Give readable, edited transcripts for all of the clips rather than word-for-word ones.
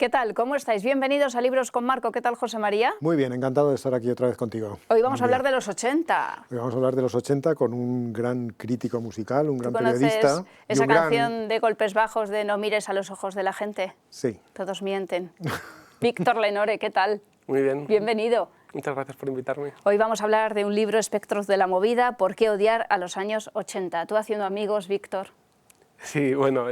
¿Qué tal? ¿Cómo estáis? Bienvenidos a Libros con Marco. ¿Qué tal, José María? Muy bien, encantado de estar aquí otra vez contigo. Hoy vamos a hablar de los 80. Hoy vamos a hablar de los 80 con un gran crítico musical, un gran ¿Tú conoces periodista. esa canción de Golpes Bajos de No mires a los ojos de la gente? Sí. Todos mienten. Víctor Lenore, ¿qué tal? Muy bien. Bienvenido. Muchas gracias por invitarme. Hoy vamos a hablar de un libro, Espectros de la movida, ¿por qué odiar a los años 80? ¿Tú haciendo amigos, Víctor? Sí, bueno,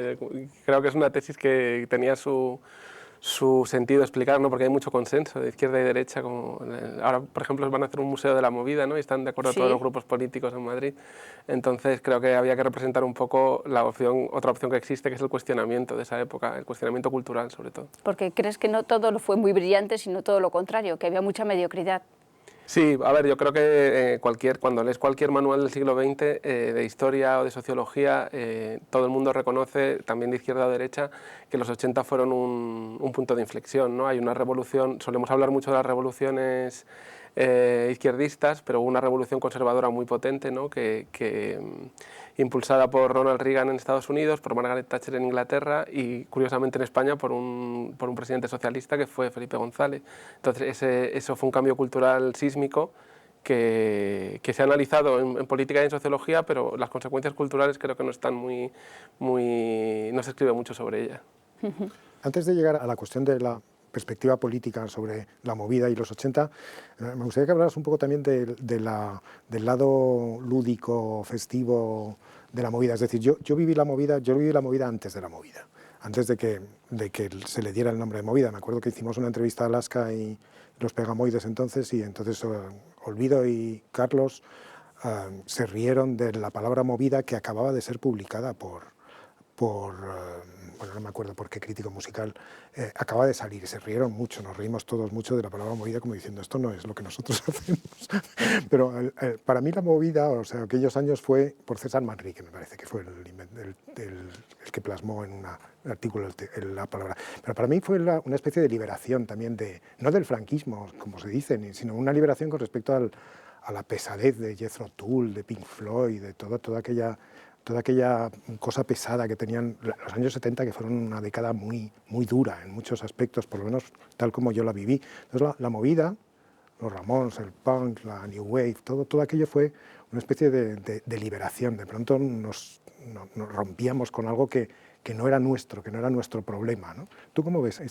creo que es una tesis que tenía su sentido explicar, ¿no? Porque hay mucho consenso de izquierda y derecha. Ahora, por ejemplo, van a hacer un museo de la movida, ¿no? Y están de acuerdo Sí. todos los grupos políticos en Madrid. Entonces creo que había que representar un poco otra opción que existe, que es el cuestionamiento de esa época, el cuestionamiento cultural sobre todo. Porque crees que no todo fue muy brillante, sino todo lo contrario, que había mucha mediocridad. Sí, a ver, yo creo que cuando lees cualquier manual del siglo XX de historia o de sociología, todo el mundo reconoce, también de izquierda o derecha, que los 80 fueron un punto de inflexión, ¿no? Hay una revolución, solemos hablar mucho de las revoluciones izquierdistas, pero hubo una revolución conservadora muy potente, ¿no? Impulsada por Ronald Reagan en Estados Unidos, por Margaret Thatcher en Inglaterra y, curiosamente, en España por un presidente socialista que fue Felipe González. Entonces, eso fue un cambio cultural sísmico que se ha analizado en política y en sociología, pero las consecuencias culturales creo que no están no se escribe mucho sobre ellas. Antes de llegar a la cuestión de la perspectiva política sobre la movida y los 80, me gustaría que hablaras un poco también del lado lúdico, festivo de la movida. Es decir, yo viví la movida antes de la movida, antes de que se le diera el nombre de movida. Me acuerdo que hicimos una entrevista a Alaska y los Pegamoides entonces Olvido y Carlos se rieron de la palabra movida que acababa de ser publicada bueno, no me acuerdo por qué crítico musical, acaba de salir y se rieron mucho, nos reímos todos mucho de la palabra movida como diciendo esto no es lo que nosotros hacemos. Pero para mí la movida, o sea, aquellos años fue por César Manrique, me parece que fue el que plasmó en un artículo la palabra. Pero para mí fue una especie de liberación también, no del franquismo, como se dice, sino una liberación con respecto a la pesadez de Jethro Tull, de Pink Floyd, de toda aquella cosa pesada que tenían los años 70, que fueron una década muy, muy dura en muchos aspectos, por lo menos tal como yo la viví. Entonces la movida, los Ramones, el punk, la New Wave, todo aquello fue una especie de liberación. De pronto nos rompíamos con algo que no era nuestro, que no era nuestro problema, ¿no? ¿Tú cómo ves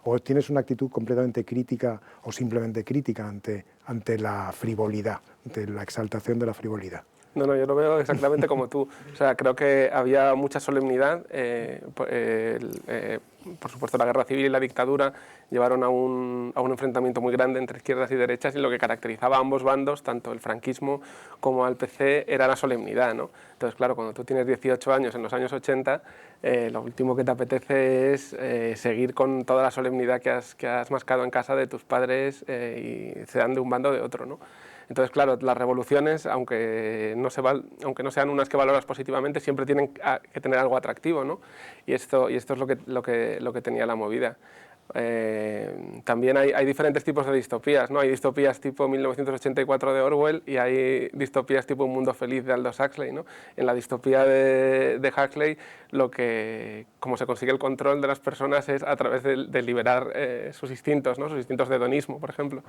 o tienes una actitud completamente crítica o simplemente crítica ante la frivolidad, ante la exaltación de la frivolidad? No, yo lo veo exactamente como tú. O sea, creo que había mucha solemnidad. Por supuesto, la guerra civil y la dictadura llevaron a un enfrentamiento muy grande entre izquierdas y derechas, y lo que caracterizaba a ambos bandos, tanto el franquismo como al PC, era la solemnidad, ¿no? Entonces, claro, cuando tú tienes 18 años en los años 80, lo último que te apetece es seguir con toda la solemnidad que has mascado en casa de tus padres y sean de un bando o de otro, ¿no? Entonces, claro, las revoluciones, aunque no sean unas que valoras positivamente, siempre tienen que tener algo atractivo, ¿no? Y esto es lo que tenía la movida. También hay diferentes tipos de distopías, ¿no? Hay distopías tipo 1984 de Orwell y hay distopías tipo Un mundo feliz de Aldous Huxley, ¿no? En la distopía de Huxley, como se consigue el control de las personas es a través de liberar sus instintos, ¿no? Sus instintos de hedonismo, por ejemplo.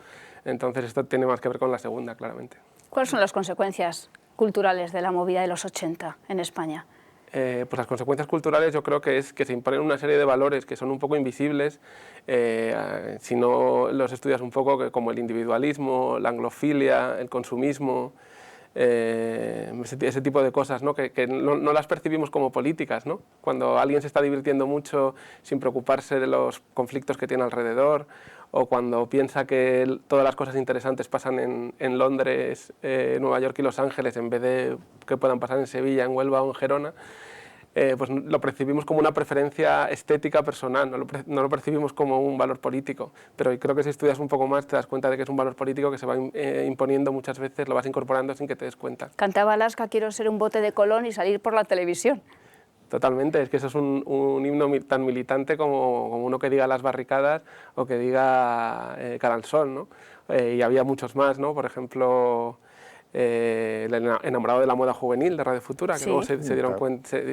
Entonces esto tiene más que ver con la segunda, claramente. ¿Cuáles son las consecuencias culturales de la movida de los 80 en España? Pues las consecuencias culturales yo creo que es que se imponen una serie de valores que son un poco invisibles si no los estudias un poco, como el individualismo, la anglofilia, el consumismo, ese tipo de cosas, ¿no? que no las percibimos como políticas, ¿no? Cuando alguien se está divirtiendo mucho sin preocuparse de los conflictos que tiene alrededor, o cuando piensa que todas las cosas interesantes pasan en Londres, Nueva York y Los Ángeles, en vez de que puedan pasar en Sevilla, en Huelva o en Gerona, pues lo percibimos como una preferencia estética personal, no lo percibimos como un valor político. Pero creo que si estudias un poco más te das cuenta de que es un valor político que se va imponiendo muchas veces, lo vas incorporando sin que te des cuenta. Cantaba Alaska, quiero ser un bote de Colón y salir por la televisión. Totalmente, es que eso es un himno tan militante como uno que diga Las barricadas o que diga Cara al sol, ¿no? Y había muchos más, ¿no? Por ejemplo, el enamorado de la moda juvenil de Radio Futura, que Sí. luego se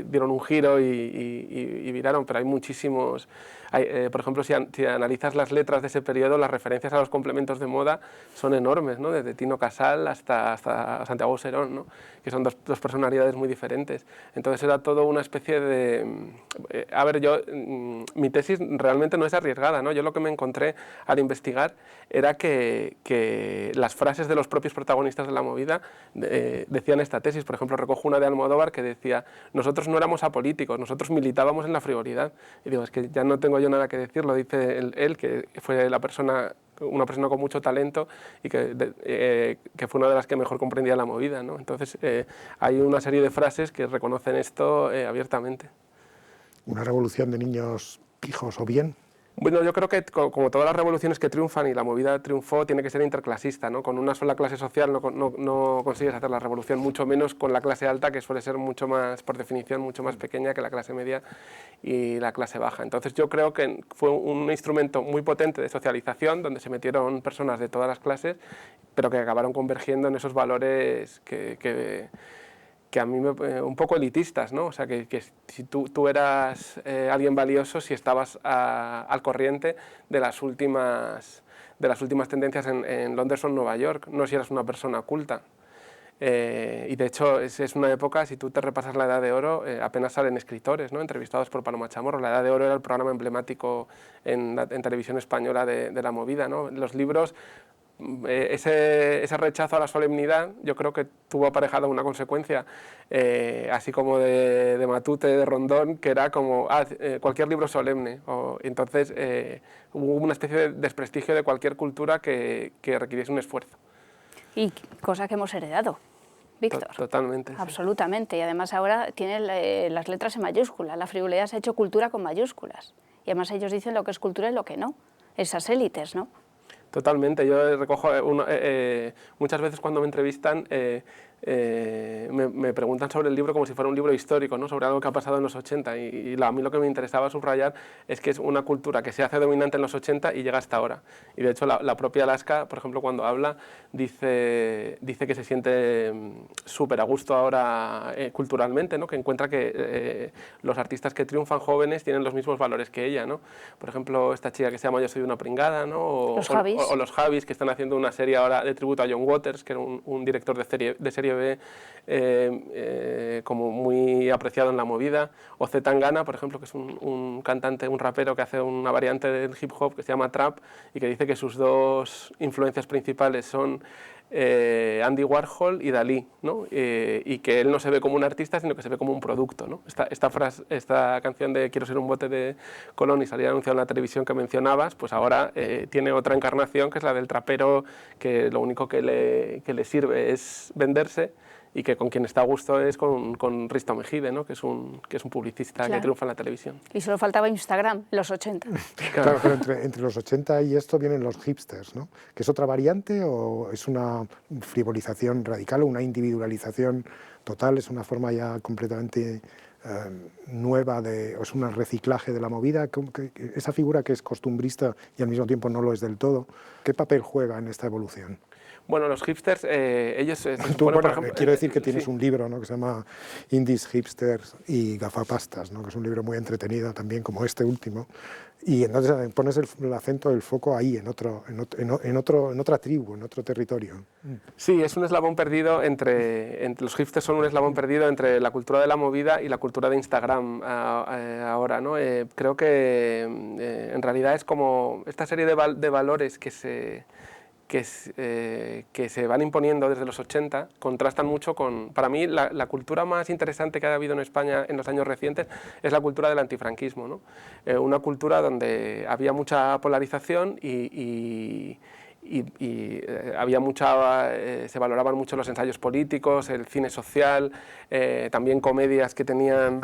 dieron un giro y viraron, pero hay muchísimos. Por ejemplo, si analizas las letras de ese periodo, las referencias a los complementos de moda son enormes, ¿no? Desde Tino Casal hasta Santiago Serón, ¿no? Que son dos personalidades muy diferentes. Entonces era todo una especie de... a ver, mi tesis realmente no es arriesgada, ¿no? Yo lo que me encontré al investigar era que las frases de los propios protagonistas de la movida decían esta tesis. Por ejemplo, recojo una de Almodóvar que decía: nosotros no éramos apolíticos, nosotros militábamos en la frivolidad. Y digo, es que ya no tengo yo nada que decir, lo dice él, que fue una persona con mucho talento y que fue una de las que mejor comprendía la movida, ¿no? Entonces hay una serie de frases que reconocen esto abiertamente. ¿Una revolución de niños pijos o bien? Bueno, yo creo que como todas las revoluciones que triunfan, y la movida triunfó, tiene que ser interclasista, ¿no? Con una sola clase social no consigues hacer la revolución, mucho menos con la clase alta, que suele ser mucho más, por definición, mucho más pequeña que la clase media y la clase baja. Entonces yo creo que fue un instrumento muy potente de socialización, donde se metieron personas de todas las clases, pero que acabaron convergiendo en esos valores que a mí un poco elitistas, ¿no? O sea, que si tú eras alguien valioso si estabas al corriente de las últimas tendencias en Londres o en Nueva York, no si eras una persona culta. Y de hecho es una época, si tú te repasas la Edad de Oro, apenas salen escritores, ¿no? Entrevistados por Paloma Chamorro. La Edad de Oro era el programa emblemático en televisión española de la movida, ¿no? Los libros... Ese rechazo a la solemnidad yo creo que tuvo aparejado una consecuencia, así como de Matute, de Rondón, que era como cualquier libro solemne. Entonces hubo una especie de desprestigio de cualquier cultura que requiriese un esfuerzo. Y cosa que hemos heredado, Víctor. Totalmente. Absolutamente. Sí. Y además ahora tiene las letras en mayúsculas. La frivolidad se ha hecho cultura con mayúsculas. Y además ellos dicen lo que es cultura y lo que no. Esas élites, ¿no? Totalmente. Yo recojo muchas veces cuando me entrevistan me preguntan sobre el libro como si fuera un libro histórico, ¿no? Sobre algo que ha pasado en los 80 y a mí lo que me interesaba subrayar es que es una cultura que se hace dominante en los 80 y llega hasta ahora. Y de hecho la propia Alaska, por ejemplo, cuando habla, dice que se siente súper a gusto ahora culturalmente, ¿no? Que encuentra que los artistas que triunfan jóvenes tienen los mismos valores que ella, ¿no? Por ejemplo, esta chica que se llama Yo soy una pringada, ¿no? O los Javis, que están haciendo una serie ahora de tributo a John Waters, que era un director de serie B como muy apreciado en la movida, o Z Tangana, por ejemplo, que es un cantante, un rapero que hace una variante del hip hop que se llama trap y que dice que sus dos influencias principales son Andy Warhol y Dalí, ¿no? Y que él no se ve como un artista, sino que se ve como un producto, ¿no? Esta canción de Quiero ser un bote de Colón y salir anunciado en la televisión que mencionabas, pues ahora tiene otra encarnación, que es la del trapero, que lo único que le sirve es venderse, y que con quien está a gusto es con Risto Mejide, ¿no? que es un publicista, claro, que triunfa en la televisión. Y solo faltaba Instagram en los 80. Claro, pero entre los 80 y esto vienen los hipsters, ¿no? ¿Que es otra variante o es una frivolización radical o una individualización total? ¿Es una forma ya completamente nueva, o es un reciclaje de la movida? Esa figura que es costumbrista y al mismo tiempo no lo es del todo, ¿qué papel juega en esta evolución? Bueno, los hipsters, ellos... Por ejemplo, quiero decir que tienes un libro, ¿no? Que se llama Indies, Hipsters y Gafapastas, ¿no? Que es un libro muy entretenido también, como este último. Y entonces pones el acento, el foco ahí, en otra tribu, en otro territorio. Sí, es un eslabón perdido entre los hipsters son un eslabón perdido entre la cultura de la movida y la cultura de Instagram ahora, ¿no? Creo que en realidad es como esta serie de valores que se van imponiendo desde los 80, contrastan mucho con... Para mí, la cultura más interesante que ha habido en España en los años recientes es la cultura del antifranquismo, ¿no? Una cultura donde había mucha polarización y había se valoraban mucho los ensayos políticos, el cine social, también comedias que tenían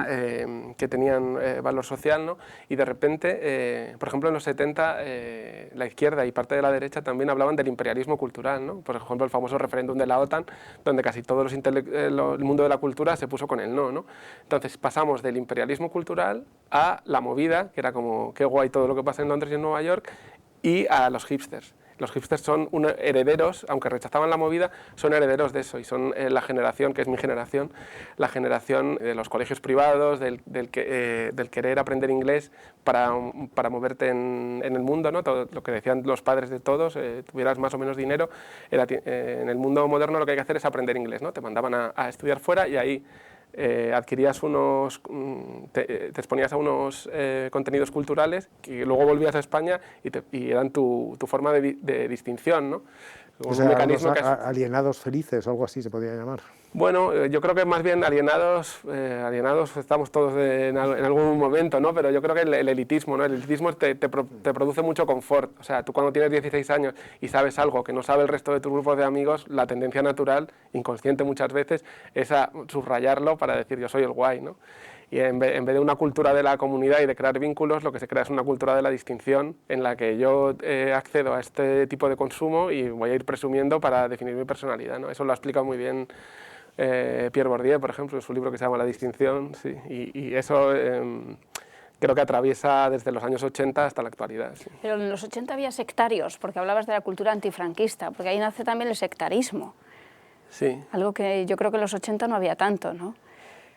valor social, ¿no? Y de repente, por ejemplo, en los 70, la izquierda y parte de la derecha también hablaban del imperialismo cultural, ¿no? Por ejemplo, el famoso referéndum de la OTAN, donde casi todo el mundo de la cultura se puso con el no, ¿no? Entonces pasamos del imperialismo cultural a la movida, que era como qué guay todo lo que pasa en Londres y en Nueva York, y a los hipsters. Los hipsters son herederos, aunque rechazaban la movida, son herederos de eso y son la generación, que es mi generación, la generación de los colegios privados, del querer aprender inglés para moverte en el mundo, ¿no? Todo lo que decían los padres de todos, tuvieras más o menos dinero, en el mundo moderno lo que hay que hacer es aprender inglés, ¿no? Te mandaban a estudiar fuera y ahí adquirías te exponías a unos contenidos culturales que luego volvías a España y eran tu forma de distinción, ¿no? O sea, un mecanismo alienados felices o algo así se podría llamar. Bueno, yo creo que más bien alienados estamos todos en algún momento, ¿no? Pero yo creo que el elitismo, ¿no? El elitismo te produce mucho confort. O sea, tú cuando tienes 16 años y sabes algo que no sabe el resto de tus grupos de amigos, la tendencia natural, inconsciente muchas veces, es a subrayarlo para decir yo soy el guay, ¿no? Y en vez de una cultura de la comunidad y de crear vínculos, lo que se crea es una cultura de la distinción en la que yo accedo a este tipo de consumo y voy a ir presumiendo para definir mi personalidad, ¿no? Eso lo explica muy bien Pierre Bourdieu, por ejemplo, en su libro que se llama La distinción, sí, y eso creo que atraviesa desde los años 80 hasta la actualidad. Sí. Pero en los 80 había sectarios, porque hablabas de la cultura antifranquista, porque ahí nace también el sectarismo. Sí. Algo que yo creo que en los 80 no había tanto, ¿no?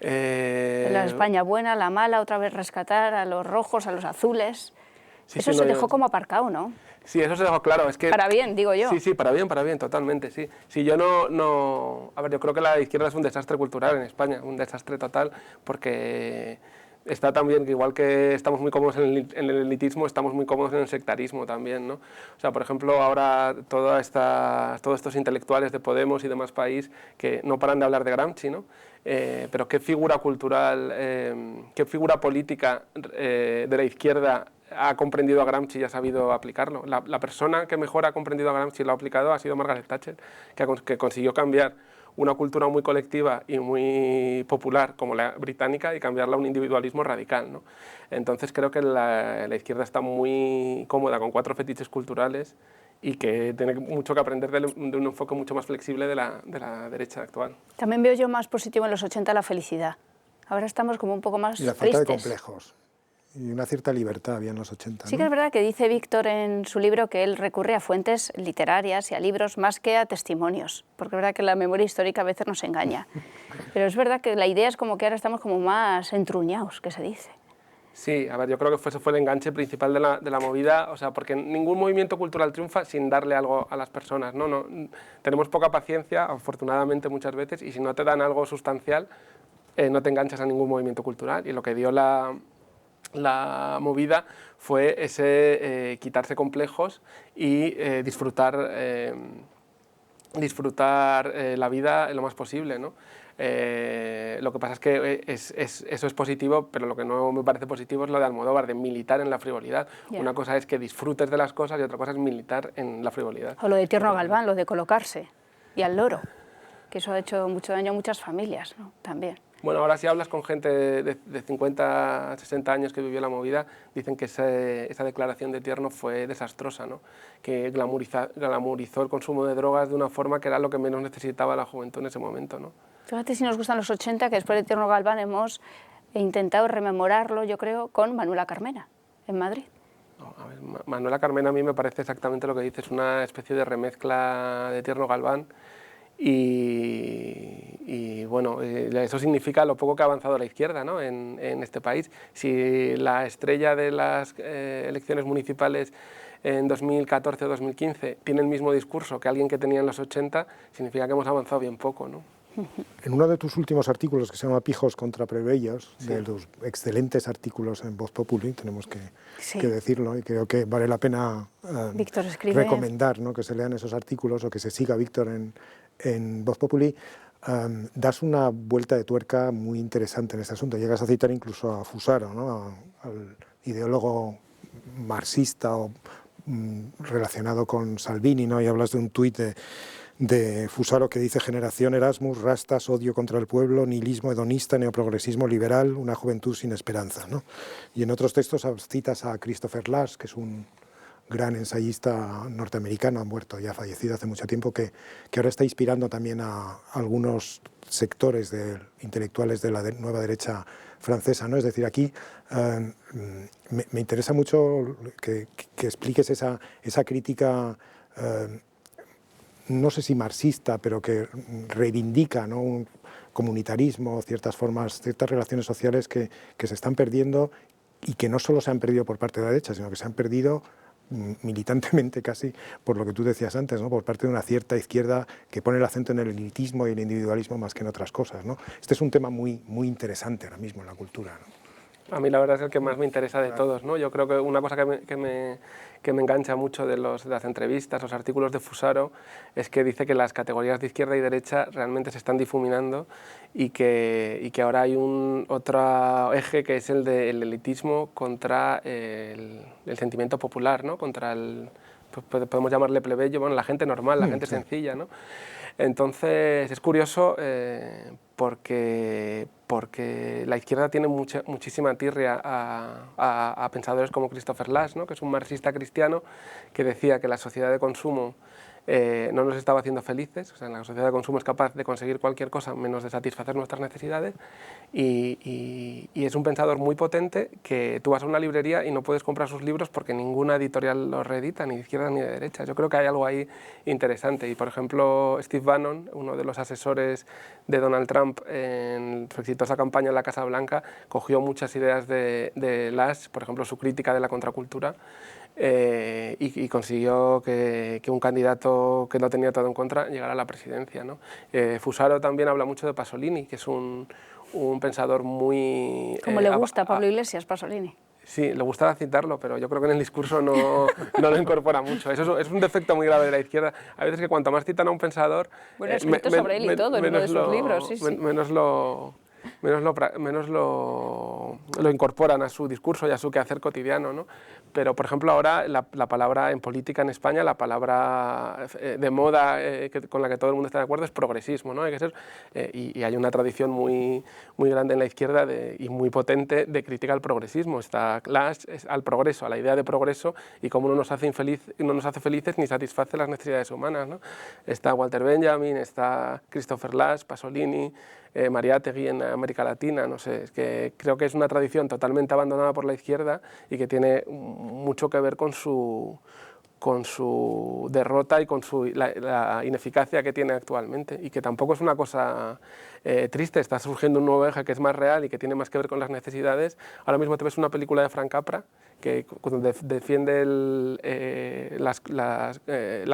La España buena, la mala, otra vez rescatar a los rojos, a los azules. Sí, eso sí, se dejó como aparcado, ¿no? Sí, eso se dejó claro. Es que, para bien, digo yo. Sí, sí, para bien, totalmente, sí. Sí, yo no... A ver, yo creo que la izquierda es un desastre cultural en España, un desastre total, porque está también, igual que estamos muy cómodos en el elitismo, estamos muy cómodos en el sectarismo también, ¿no? O sea, por ejemplo, ahora todos estos intelectuales de Podemos y demás país que no paran de hablar de Gramsci, ¿no? Pero qué figura cultural, qué figura política de la izquierda ha comprendido a Gramsci y ha sabido aplicarlo. La persona que mejor ha comprendido a Gramsci y lo ha aplicado ha sido Margaret Thatcher, que consiguió cambiar una cultura muy colectiva y muy popular como la británica y cambiarla a un individualismo radical, ¿no? Entonces creo que la izquierda está muy cómoda con 4 fetiches culturales y que tiene mucho que aprender de un enfoque mucho más flexible de la derecha actual. También veo yo más positivo en los 80 la felicidad. Ahora estamos como un poco más y la tristes. falta de complejos. Y una cierta libertad había en los 80. Sí que es verdad que dice Víctor en su libro que él recurre a fuentes literarias y a libros más que a testimonios, porque es verdad que la memoria histórica a veces nos engaña. Pero es verdad que la idea es como que ahora estamos como más entruñados, que se dice. Sí, a ver, yo creo que ese fue el enganche principal de la movida, o sea, porque ningún movimiento cultural triunfa sin darle algo a las personas, ¿no? Tenemos poca paciencia, afortunadamente muchas veces, y si no te dan algo sustancial, no te enganchas a ningún movimiento cultural, y lo que dio la movida fue ese quitarse complejos y disfrutar la vida lo más posible, ¿no? Lo que pasa es que eso es positivo, pero lo que no me parece positivo es lo de Almodóvar, de militar en la frivolidad. Yeah. Una cosa es que disfrutes de las cosas y otra cosa es militar en la frivolidad. O lo de Tierno Galván, lo de colocarse, y al loro, que eso ha hecho mucho daño a muchas familias, ¿no? También. Bueno, ahora si hablas con gente de 50, 60 años que vivió la movida, dicen que esa declaración de Tierno fue desastrosa, ¿no? Que glamorizó el consumo de drogas de una forma que era lo que menos necesitaba la juventud en ese momento, ¿no? Fíjate si nos gustan los 80, que después de Tierno Galván hemos intentado rememorarlo, yo creo, con Manuela Carmena, en Madrid. No, a ver, Manuela Carmena a mí me parece exactamente lo que dices, una especie de remezcla de Tierno Galván. Y bueno, eso significa lo poco que ha avanzado la izquierda, ¿no? en este país. Si la estrella de las elecciones municipales en 2014 o 2015 tiene el mismo discurso que alguien que tenía en los 80, significa que hemos avanzado bien poco, ¿no? En uno de tus últimos artículos, que se llama Pijos contra plebeyos, sí, de los excelentes artículos en Voz Populi, tenemos que decirlo, y creo que vale la pena recomendar, ¿no? Que se lean esos artículos o que se siga Víctor en Voz Populi. Das una vuelta de tuerca muy interesante en este asunto. Llegas a citar incluso a Fusaro, ¿no? Al ideólogo marxista o relacionado con Salvini, ¿no? Y hablas de un tuit de Fusaro que dice: generación Erasmus, rastas, odio contra el pueblo, nihilismo hedonista, neoprogresismo liberal, una juventud sin esperanza, ¿no? Y en otros textos citas a Christopher Lasch, que es un gran ensayista norteamericano, muerto, ya fallecido hace mucho tiempo, que ahora está inspirando también a algunos sectores intelectuales de la nueva derecha francesa, ¿no? Es decir, aquí me interesa mucho que expliques esa crítica no sé si marxista, pero que reivindica, ¿no?, un comunitarismo, ciertas formas, ciertas relaciones sociales que se están perdiendo y que no solo se han perdido por parte de la derecha, sino que se han perdido militantemente casi por lo que tú decías antes, ¿no?, por parte de una cierta izquierda que pone el acento en el elitismo y el individualismo más que en otras cosas, ¿no? Este es un tema muy interesante ahora mismo en la cultura, ¿no? A mí la verdad es el que más me interesa de todos, ¿no? Yo creo que una cosa que me engancha mucho de las entrevistas, los artículos de Fusaro, es que dice que las categorías de izquierda y derecha realmente se están difuminando y que ahora hay otro eje que es el del elitismo contra el sentimiento popular, ¿no? Contra podemos llamarle plebeyo, bueno, la gente normal, la gente sencilla, ¿no? Entonces es curioso porque la izquierda tiene muchísima tirria a pensadores como Christopher Lasch, ¿no?, que es un marxista cristiano que decía que la sociedad de consumo no nos estaba haciendo felices, o sea, la sociedad de consumo es capaz de conseguir cualquier cosa menos de satisfacer nuestras necesidades, y es un pensador muy potente que tú vas a una librería y no puedes comprar sus libros porque ninguna editorial los reedita, ni de izquierda ni de derecha. Yo creo que hay algo ahí interesante, y por ejemplo Steve Bannon, uno de los asesores de Donald Trump en su exitosa campaña en la Casa Blanca, cogió muchas ideas de Lasch, por ejemplo su crítica de la contracultura, y consiguió que un candidato que lo tenía todo en contra llegara a la presidencia, ¿no? Fusaro también habla mucho de Pasolini, que es un pensador muy... Como le gusta a Pablo Iglesias, Pasolini. Sí, le gustaba citarlo, pero yo creo que en el discurso no lo incorpora mucho. Eso es un defecto muy grave de la izquierda. A veces que cuanto más citan a un pensador... Bueno, escrito sobre él y todo, en uno de sus libros, sí, sí. Menos lo incorporan a su discurso y a su quehacer cotidiano, ¿no? Pero, por ejemplo, ahora la palabra en política en España, la palabra de moda con la que todo el mundo está de acuerdo es progresismo, ¿no? Hay que ser, y hay una tradición muy grande en la izquierda y muy potente de crítica al progresismo. Está Lasch al progreso, a la idea de progreso, y cómo no nos hace felices ni satisface las necesidades humanas, ¿no? Está Walter Benjamin, está Christopher Lasch, Pasolini, Mariátegui en América Latina, no sé, es que creo que es una tradición totalmente abandonada por la izquierda y que tiene mucho que ver con su derrota y con la ineficacia que tiene actualmente, y que tampoco es una cosa triste. Está surgiendo un nuevo eje que es más real y que tiene más que ver con las necesidades. Ahora mismo te ves una película de Frank Capra que defiende las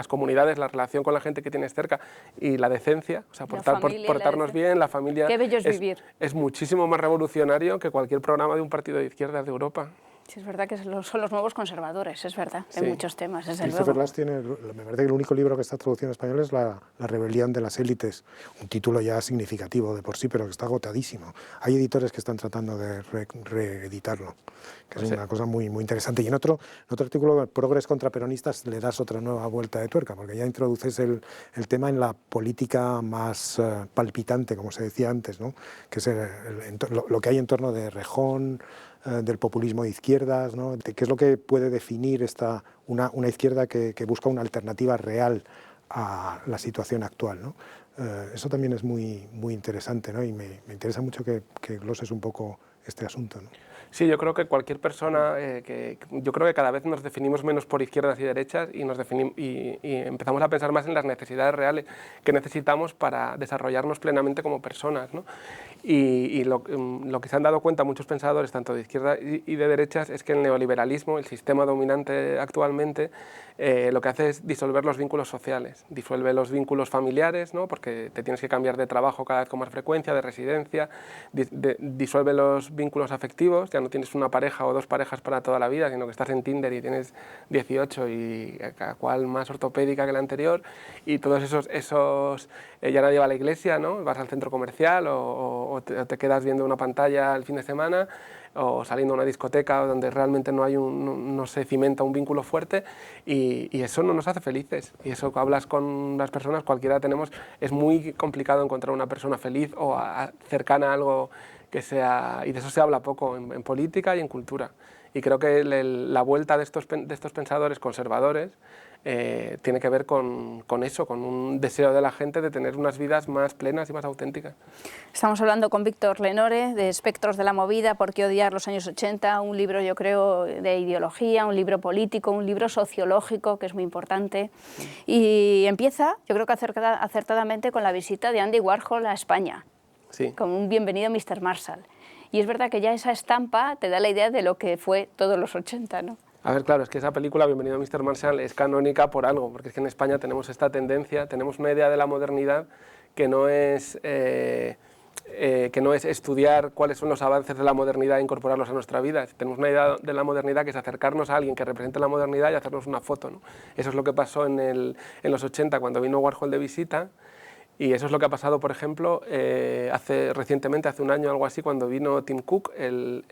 comunidades, la relación con la gente que tienes cerca y la decencia, o sea, portarnos bien, la familia. Qué bello es vivir. Es muchísimo más revolucionario que cualquier programa de un partido de izquierdas de Europa. Sí, es verdad que son los nuevos conservadores, es verdad, en muchos temas, desde luego. Christopher Lasch tiene, me parece que el único libro que está traducido en español es la rebelión de las élites, un título ya significativo de por sí, pero que está agotadísimo. Hay editores que están tratando de reeditarlo, que es una cosa muy interesante. Y en otro artículo, Progres contra peronistas, le das otra nueva vuelta de tuerca, porque ya introduces el tema en la política más palpitante, como se decía antes, ¿no?, que es lo que hay en torno de Rejón, del populismo de izquierdas, ¿no?, qué es lo que puede definir una izquierda que busca una alternativa real a la situación actual, ¿no? Eso también es muy interesante, ¿no? Y me interesa mucho que gloses un poco este asunto, ¿no? Sí, yo creo que cualquier persona, yo creo que cada vez nos definimos menos por izquierdas y derechas y empezamos a pensar más en las necesidades reales que necesitamos para desarrollarnos plenamente como personas, ¿no? Y lo que se han dado cuenta muchos pensadores, tanto de izquierda y de derechas, es que el neoliberalismo, el sistema dominante actualmente, lo que hace es disolver los vínculos sociales, disuelve los vínculos familiares, ¿no?, porque te tienes que cambiar de trabajo cada vez con más frecuencia, de residencia, disuelve los vínculos afectivos, ya no tienes una pareja o dos parejas para toda la vida, sino que estás en Tinder y tienes 18 y cada cual más ortopédica que la anterior, y todos esos ya nadie va a la iglesia, ¿no?, vas al centro comercial o te quedas viendo una pantalla el fin de semana, o saliendo a una discoteca donde realmente no se cimenta un vínculo fuerte, y eso no nos hace felices. Y eso que hablas con las personas, cualquiera tenemos, es muy complicado encontrar una persona feliz o cercana a algo que sea, y de eso se habla poco en política y en cultura. Y creo que la vuelta de estos pensadores conservadores tiene que ver con eso, con un deseo de la gente de tener unas vidas más plenas y más auténticas. Estamos hablando con Víctor Lenore de Espectros de la movida, ¿Por qué odiar los años 80? Un libro, yo creo, de ideología, un libro político, un libro sociológico, que es muy importante. Y empieza, yo creo que acertadamente, con la visita de Andy Warhol a España, Sí. como un bienvenido Mr. Marshall. Y es verdad que ya esa estampa te da la idea de lo que fue todos los 80, ¿no? A ver, claro, es que esa película, Bienvenido Mr. Marshall, es canónica por algo, porque es que en España tenemos esta tendencia, tenemos una idea de la modernidad que no es estudiar cuáles son los avances de la modernidad e incorporarlos a nuestra vida. Tenemos una idea de la modernidad que es acercarnos a alguien que represente la modernidad y hacernos una foto, ¿no? Eso es lo que pasó en los 80 cuando vino Warhol de visita. Y eso es lo que ha pasado, por ejemplo, recientemente, hace un año o algo así, cuando vino Tim Cook, el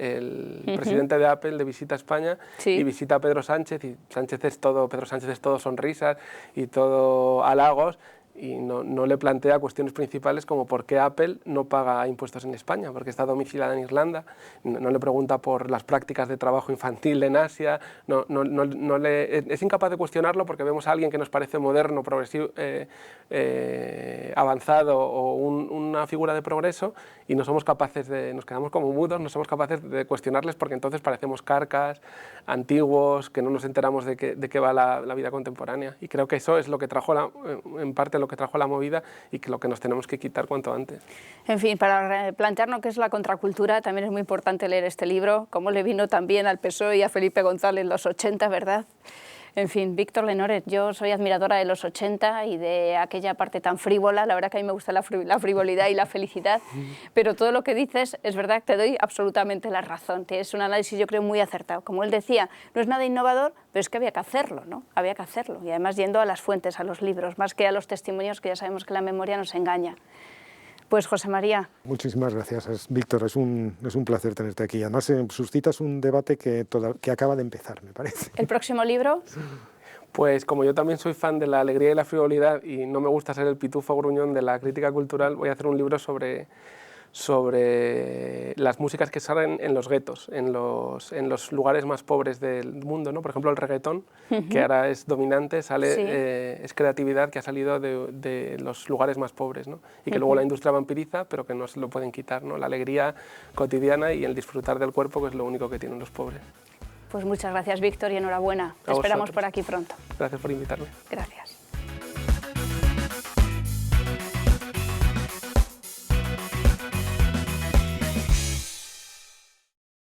presidente de Apple, de visita a España, Sí. y visita a Pedro Sánchez, y Pedro Sánchez es todo sonrisas y todo halagos, y no le plantea cuestiones principales como por qué Apple no paga impuestos en España, porque está domiciliada en Irlanda, no le pregunta por las prácticas de trabajo infantil en Asia, es incapaz de cuestionarlo porque vemos a alguien que nos parece moderno, progresivo, avanzado o una figura de progreso y no somos capaces nos quedamos como mudos, no somos capaces de cuestionarles porque entonces parecemos carcas, antiguos, que no nos enteramos de qué va la vida contemporánea. Y creo que eso es lo que trajo en parte lo que trajo la movida y que lo que nos tenemos que quitar cuanto antes. En fin, para plantearnos qué es la contracultura también es muy importante leer este libro, cómo le vino también al PSOE y a Felipe González en los 80, ¿verdad? En fin, Víctor Lenore, yo soy admiradora de los 80 y de aquella parte tan frívola, la verdad que a mí me gusta la frivolidad y la felicidad, pero todo lo que dices es verdad, te doy absolutamente la razón, es un análisis yo creo muy acertado. Como él decía, no es nada innovador, pero es que había que hacerlo, ¿no? Había que hacerlo, y además yendo a las fuentes, a los libros, más que a los testimonios, que ya sabemos que la memoria nos engaña. Pues José María. Muchísimas gracias, Víctor. Es un placer tenerte aquí. Además, suscitas un debate que acaba de empezar, me parece. ¿El próximo libro? Pues como yo también soy fan de la alegría y la frivolidad y no me gusta ser el pitufo gruñón de la crítica cultural, voy a hacer un libro sobre las músicas que salen en los guetos, en los lugares más pobres del mundo, ¿no? Por ejemplo, el reggaetón, que ahora es dominante, sí. Es creatividad que ha salido de los lugares más pobres, ¿no? Y que luego la industria vampiriza, pero que no se lo pueden quitar, ¿no? La alegría cotidiana y el disfrutar del cuerpo, que es lo único que tienen los pobres. Pues muchas gracias, Víctor, y enhorabuena. Te esperamos por aquí pronto. Gracias por invitarme. Gracias.